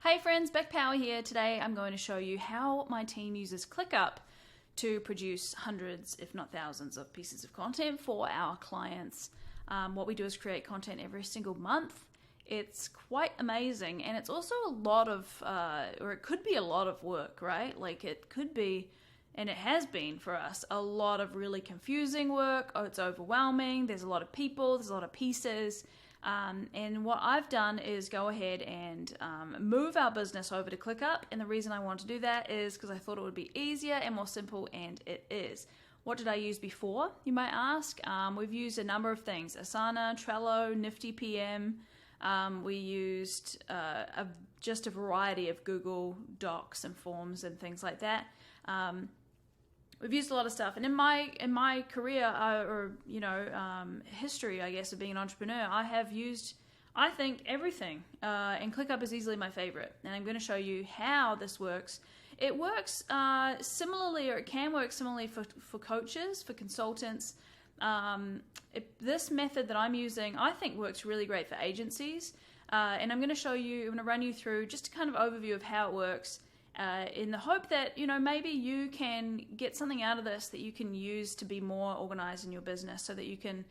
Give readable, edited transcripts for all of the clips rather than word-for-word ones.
Hey friends, Beck Power here. Today I'm going to show you how my team uses Clickup to produce hundreds, if not thousands, of pieces of content for our clients. What we do is create content every single month. It's quite amazing, and it's also a lot of, or it could be a lot of work, right? Like it could be, and it has been for us, a lot of really confusing work. Oh, it's overwhelming. There's a lot of people, there's a lot of pieces. And what I've done is go ahead and move our business over to Clickup. And the reason I want to do that is because I thought it would be easier and more simple, and it is. What did I use before, you might ask? We've used a number of things: Asana, Trello, Nifty PM. We used just a variety of Google Docs and forms and things like that. We've used a lot of stuff, and in my career history, I guess, of being an entrepreneur, I have used, I think, everything. And ClickUp is easily my favorite, and I'm going to show you how this works. It works similarly, or it can work similarly for coaches, for consultants. This method that I'm using, I think, works really great for agencies. And I'm going to show you, I'm going to run you through just a kind of overview of how it works. In the hope that, maybe you can get something out of this that you can use to be more organized in your business, so that you can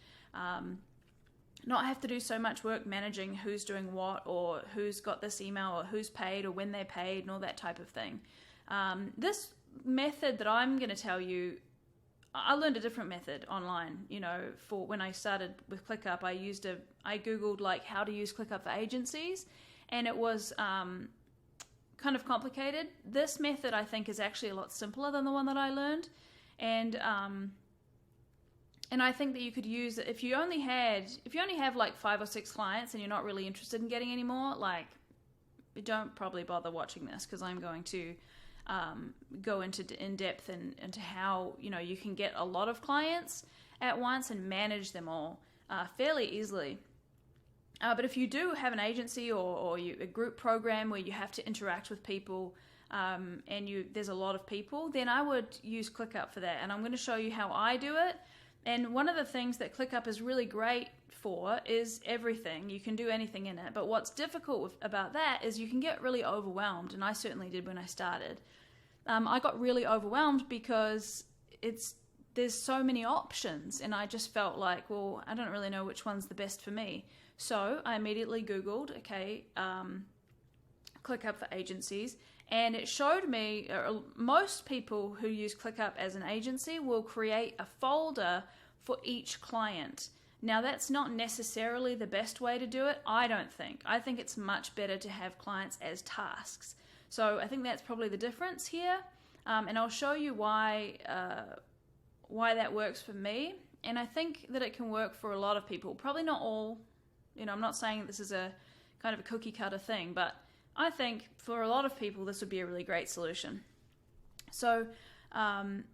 not have to do so much work managing who's doing what, or who's got this email, or who's paid, or when they're paid, and all that type of thing. This method that I'm going to tell you, I learned a different method online. For when I started with ClickUp, I Googled like how to use ClickUp for agencies, and it was kind of complicated. This method, I think, is actually a lot simpler than the one that I learned, and I think that you could use it if you only have like 5 or 6 clients and you're not really interested in getting any more. Like, don't probably bother watching this, because I'm going to go in depth into how you can get a lot of clients at once and manage them all fairly easily. But if you do have an agency or a group program where you have to interact with people, and there's a lot of people, then I would use ClickUp for that. And I'm going to show you how I do it. And one of the things that ClickUp is really great for is everything. You can do anything in it. But what's difficult about that is you can get really overwhelmed, and I certainly did when I started. I got really overwhelmed because there's so many options, and I just felt like, well, I don't really know which one's the best for me. So I immediately Googled, ClickUp for agencies, and it showed me most people who use ClickUp as an agency will create a folder for each client. Now, that's not necessarily the best way to do it, I don't think. I think it's much better to have clients as tasks. So I think that's probably the difference here, and I'll show you why that works for me. And I think that it can work for a lot of people. Probably not all. I'm not saying this is a kind of a cookie cutter thing, but I think for a lot of people this would be a really great solution. So I've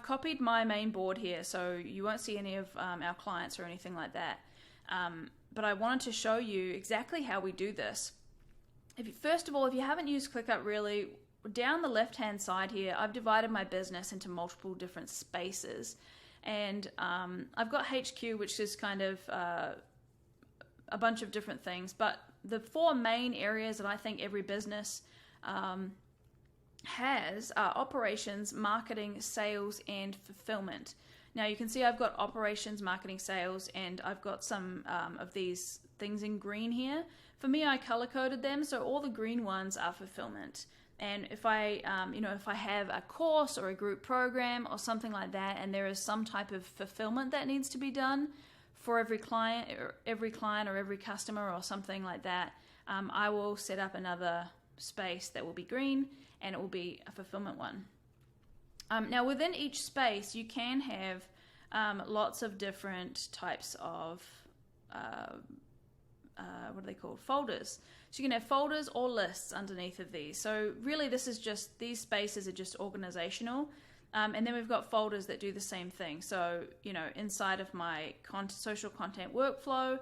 copied my main board here, so you won't see any of our clients or anything like that. But I wanted to show you exactly how we do this. First of all, if you haven't used ClickUp really, down the left-hand side here, I've divided my business into multiple different spaces. And I've got HQ, which is kind of a bunch of different things. But the 4 main areas that I think every business has are operations, marketing, sales, and fulfillment. Now you can see I've got operations, marketing, sales, and I've got some of these things in green here. For me, I color-coded them, so all the green ones are fulfillment. And if I have a course or a group program or something like that, and there is some type of fulfillment that needs to be done for every client or every customer or something like that, I will set up another space that will be green, and it will be a fulfillment one. Now, within each space, you can have lots of different types of what are they called? Folders. So you can have folders or lists underneath of these. So really these spaces are just organizational. And then we've got folders that do the same thing. So, inside of my social content workflow,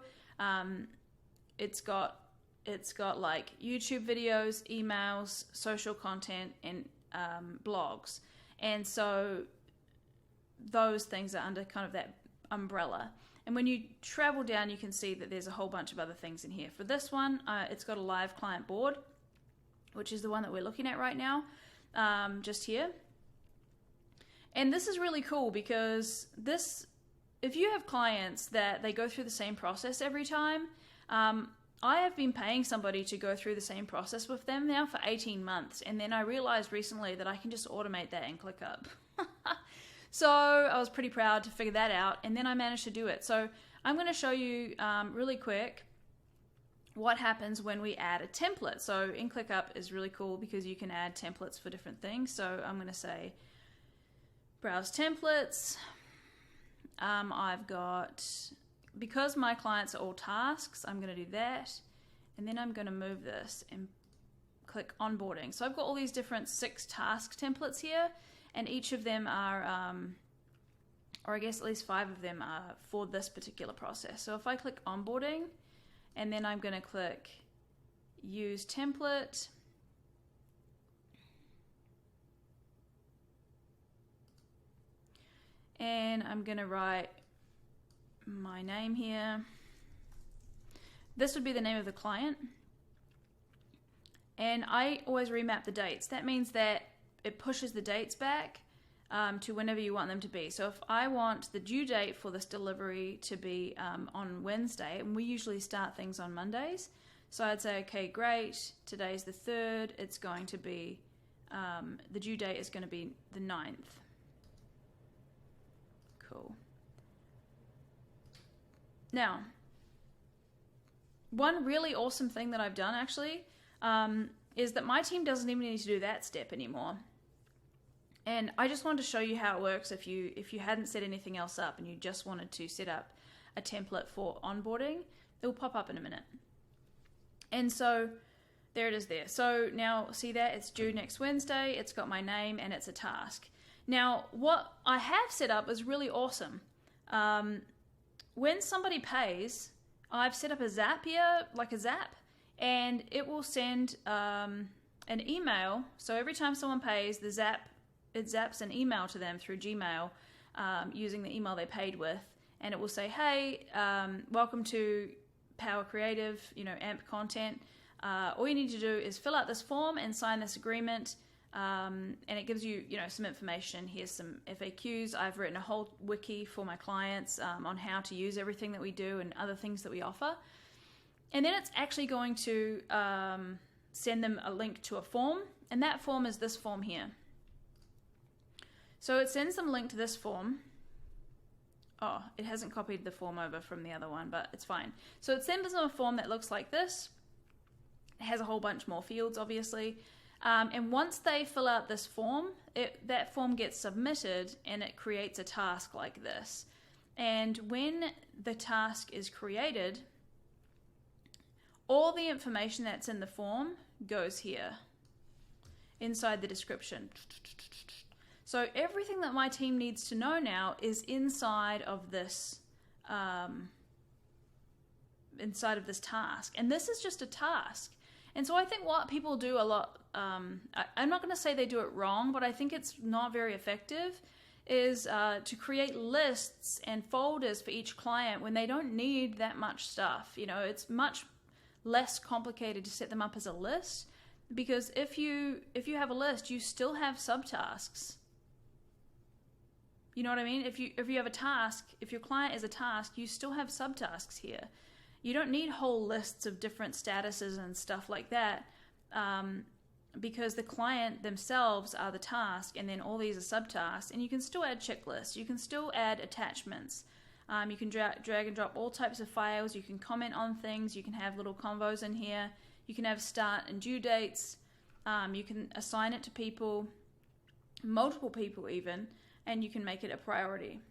it's got like YouTube videos, emails, social content, and blogs. And so those things are under kind of that umbrella. And when you travel down, you can see that there's a whole bunch of other things in here. For this one, it's got a live client board, which is the one that we're looking at right now, just here. And this is really cool because if you have clients that they go through the same process every time, I have been paying somebody to go through the same process with them now for 18 months. And then I realized recently that I can just automate that in Clickup. So I was pretty proud to figure that out. And then I managed to do it. So I'm going to show you really quick what happens when we add a template. So in Clickup is really cool because you can add templates for different things. So I'm going to say browse templates. I've got, because my clients are all tasks, I'm going to do that. And then I'm going to move this and click onboarding. So I've got all these different 6 task templates here, and each of them are, or I guess at least 5 of them are for this particular process. So if I click onboarding, and then I'm going to click use template, and I'm going to write my name here. This would be the name of the client. And I always remap the dates. That means that it pushes the dates back to whenever you want them to be. So if I want the due date for this delivery to be on Wednesday, and we usually start things on Mondays, so I'd say, okay, great, today's the 3rd, it's going to be, the due date is going to be the 9th. Cool. Now, one really awesome thing that I've done actually is that my team doesn't even need to do that step anymore. And I just wanted to show you how it works if you hadn't set anything else up and you just wanted to set up a template for onboarding. It will pop up in a minute. And so there it is there. So now see that it's due next Wednesday, it's got my name and it's a task. Now what I have set up is really awesome. When somebody pays, I've set up a zap here, like a zap, and it will send an email. So every time someone pays, it zaps an email to them through Gmail using the email they paid with, and it will say, hey, welcome to Power Creative, AMP content. All you need to do is fill out this form and sign this agreement, and it gives you, some information. Here's some FAQs. I've written a whole wiki for my clients on how to use everything that we do and other things that we offer. And then it's actually going to send them a link to a form, and that form is this form here. So it sends them a link to this form. Oh, it hasn't copied the form over from the other one, but it's fine. So it sends them a form that looks like this. It has a whole bunch more fields, obviously. And once they fill out this form, that form gets submitted and it creates a task like this. And when the task is created, all the information that's in the form goes here inside the description. So everything that my team needs to know now is inside of this task. And this is just a task. And so I think what people do a lot, I'm not going to say they do it wrong, but I think it's not very effective, is to create lists and folders for each client when they don't need that much stuff. It's much less complicated to set them up as a list, because if you have a list, you still have subtasks. You know what I mean? If you have a task, if your client is a task, you still have subtasks here. You don't need whole lists of different statuses and stuff like that, because the client themselves are the task, and then all these are subtasks. And you can still add checklists. You can still add attachments. You can drag and drop all types of files. You can comment on things. You can have little convos in here. You can have start and due dates. You can assign it to people, multiple people even, and you can make it a priority.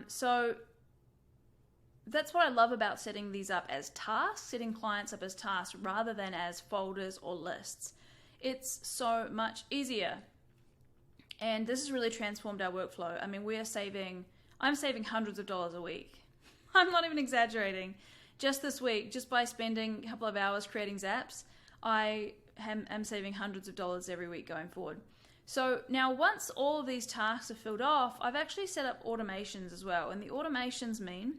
So that's what I love about setting these up as tasks, setting clients up as tasks rather than as folders or lists. It's so much easier. And this has really transformed our workflow. I mean, I'm saving hundreds of dollars a week. I'm not even exaggerating. Just this week, just by spending a couple of hours creating zaps, I am saving hundreds of dollars every week going forward. So now once all of these tasks are filled off, I've actually set up automations as well. And the automations mean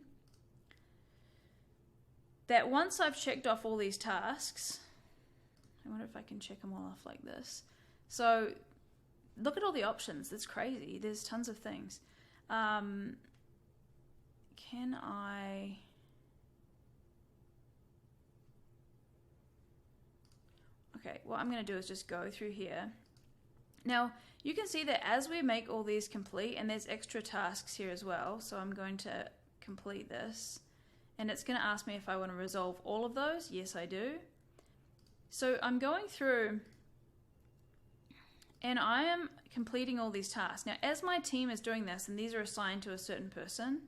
that once I've checked off all these tasks, I wonder if I can check them all off like this. So look at all the options. It's crazy. There's tons of things. Can I... Okay, what I'm going to do is just go through here. Now, you can see that as we make all these complete, and there's extra tasks here as well, so I'm going to complete this. And it's going to ask me if I want to resolve all of those. Yes, I do. So I'm going through, and I am completing all these tasks. Now, as my team is doing this, and these are assigned to a certain person,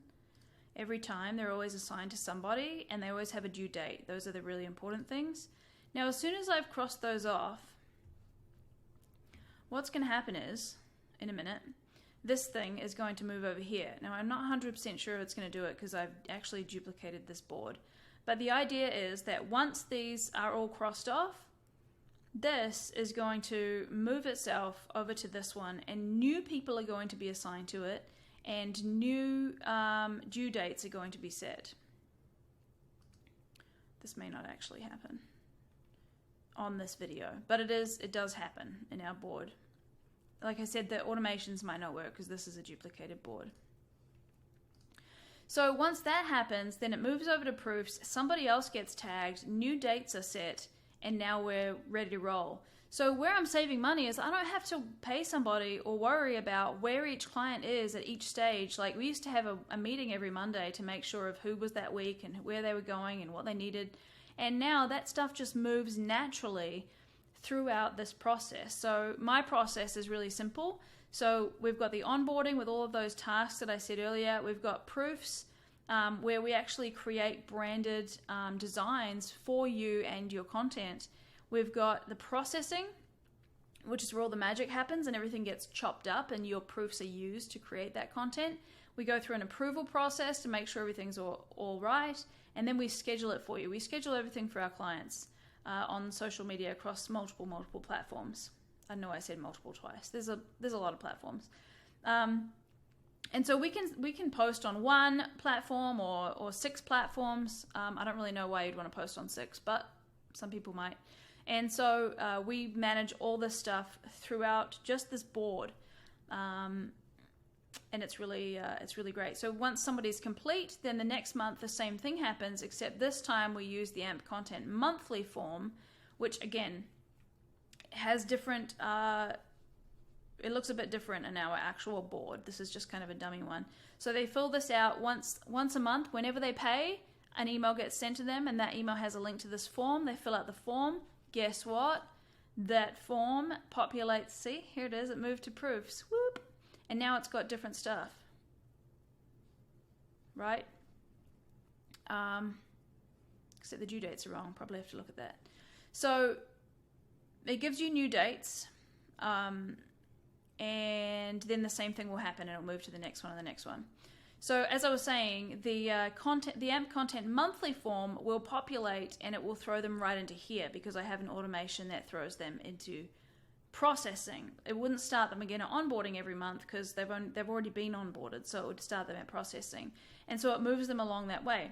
every time they're always assigned to somebody, and they always have a due date. Those are the really important things. Now, as soon as I've crossed those off, what's going to happen is, in a minute, this thing is going to move over here. Now, I'm not 100% sure it's going to do it because I've actually duplicated this board. But the idea is that once these are all crossed off, this is going to move itself over to this one, and new people are going to be assigned to it, and new due dates are going to be set. This may not actually happen on this video, but it does happen in our board. Like I said, the automations might not work because this is a duplicated board. So once that happens, then it moves over to proofs, somebody else gets tagged, new dates are set, and now we're ready to roll. So where I'm saving money is I don't have to pay somebody or worry about where each client is at each stage. Like we used to have a meeting every Monday to make sure of who was that week and where they were going and what they needed. And now that stuff just moves naturally throughout this process. So my process is really simple. So we've got the onboarding with all of those tasks that I said earlier. We've got proofs where we actually create branded designs for you and your content. We've got the processing, which is where all the magic happens and everything gets chopped up and your proofs are used to create that content. We go through an approval process to make sure everything's all right, and then we schedule it for you. We schedule everything for our clients on social media across multiple platforms. I know I said multiple twice. There's a lot of platforms. And so we can post on one platform or 6 platforms. I don't really know why you'd want to post on 6, but some people might. And so we manage all this stuff throughout just this board. And it's really great. So once somebody's complete, then the next month the same thing happens, except this time we use the AMP Content Monthly form, which again has different, it looks a bit different in our actual board. This is just kind of a dummy one. So they fill this out once a month. Whenever they pay, an email gets sent to them, and that email has a link to this form. They fill out the form. Guess what? That form populates. See, here it is. It moved to proofs. Whoop. And now it's got different stuff. Right? Except the due dates are wrong. Probably have to look at that. So it gives you new dates. And then the same thing will happen, and it'll move to the next one and the next one. So as I was saying, the AMP Content Monthly form will populate, and it will throw them right into here because I have an automation that throws them into processing. It wouldn't start them again at onboarding every month because they've already been onboarded, so it would start them at processing, and so it moves them along that way.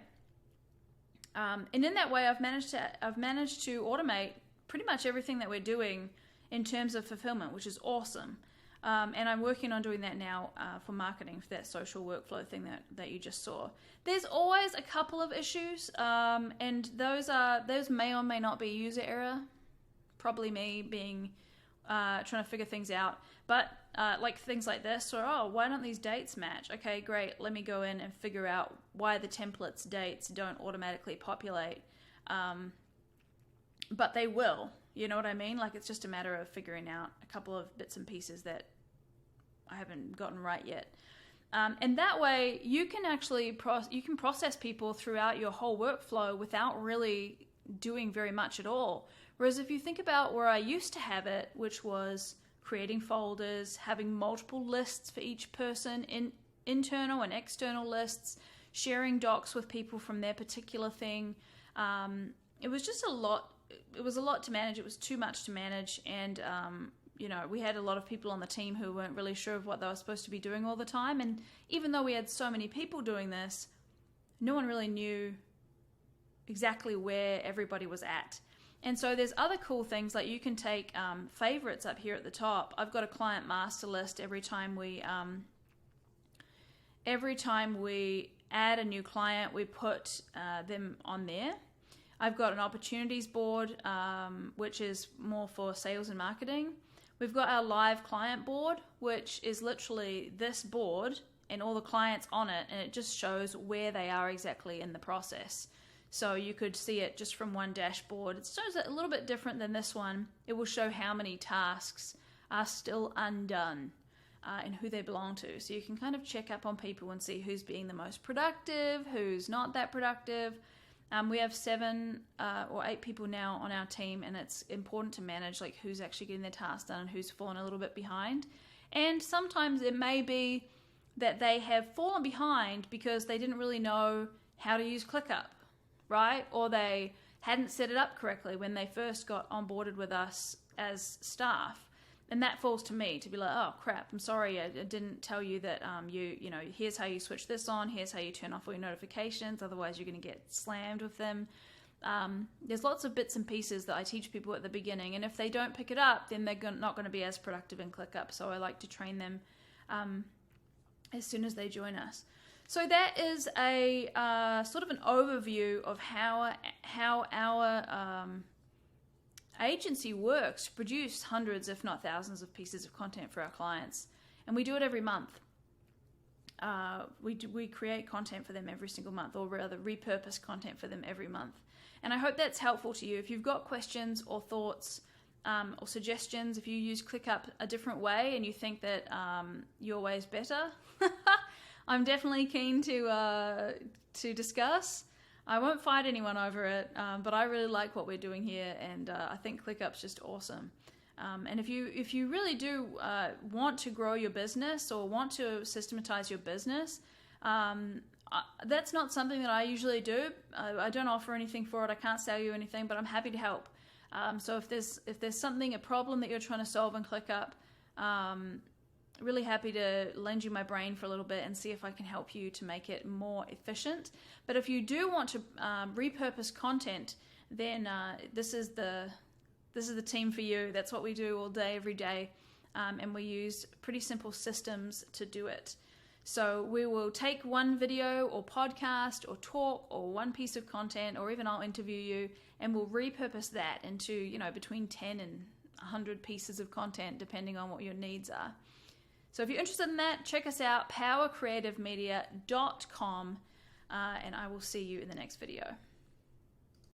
And in that way, I've managed to automate pretty much everything that we're doing in terms of fulfillment, which is awesome. And I'm working on doing that now for marketing, for that social workflow thing that you just saw. There's always a couple of issues, and those may or may not be user error. Probably me being trying to figure things out. But like things like this, or why don't these dates match? Okay, great. Let me go in and figure out why the template's dates don't automatically populate. But they will. You know what I mean? Like, it's just a matter of figuring out a couple of bits and pieces that I haven't gotten right yet. And that way, you can actually process people throughout your whole workflow without really doing very much at all. Whereas if you think about where I used to have it, which was creating folders, having multiple lists for each person, internal and external lists, sharing docs with people from their particular thing, it was just a lot. It was a lot to manage. It was too much to manage, and we had a lot of people on the team who weren't really sure of what they were supposed to be doing all the time. And even though we had so many people doing this, no one really knew exactly where everybody was at. And so there's other cool things, like you can take favorites up here at the top. I've got a client master list. Every time we add a new client, we put them on there. I've got an opportunities board, which is more for sales and marketing. We've got our live client board, which is literally this board and all the clients on it, and it just shows where they are exactly in the process. So you could see it just from one dashboard. It shows it a little bit different than this one. It will show how many tasks are still undone and who they belong to. So you can kind of check up on people and see who's being the most productive, who's not that productive. We have 7 or 8 people now on our team, and it's important to manage like who's actually getting their tasks done and who's fallen a little bit behind. And sometimes it may be that they have fallen behind because they didn't really know how to use Clickup, right? Or they hadn't set it up correctly when they first got onboarded with us as staff. And that falls to me to be like, oh crap, I'm sorry, I didn't tell you that here's how you switch this on, here's how you turn off all your notifications, otherwise you're going to get slammed with them. There's lots of bits and pieces that I teach people at the beginning, and if they don't pick it up, then they're not going to be as productive in Clickup. So I like to train them as soon as they join us. So that is a sort of an overview of how our agency works to produce hundreds, if not thousands, of pieces of content for our clients. And we do it every month. We create content for them every single month, or rather repurpose content for them every month. And I hope that's helpful to you. If you've got questions or thoughts or suggestions, if you use ClickUp a different way and you think that your way is better, I'm definitely keen to discuss. I won't fight anyone over it, but I really like what we're doing here, and I think ClickUp's just awesome. And if you really do want to grow your business or want to systematize your business, that's not something that I usually do. I don't offer anything for it. I can't sell you anything, but I'm happy to help. So if there's a problem that you're trying to solve in ClickUp, really happy to lend you my brain for a little bit and see if I can help you to make it more efficient. But if you do want to repurpose content, then this is the team for you. That's what we do all day, every day, and we use pretty simple systems to do it. So we will take one video or podcast or talk or one piece of content, or even I'll interview you, and we'll repurpose that into between 10 and 100 pieces of content, depending on what your needs are. So if you're interested in that, check us out, powercreativemedia.com, and I will see you in the next video.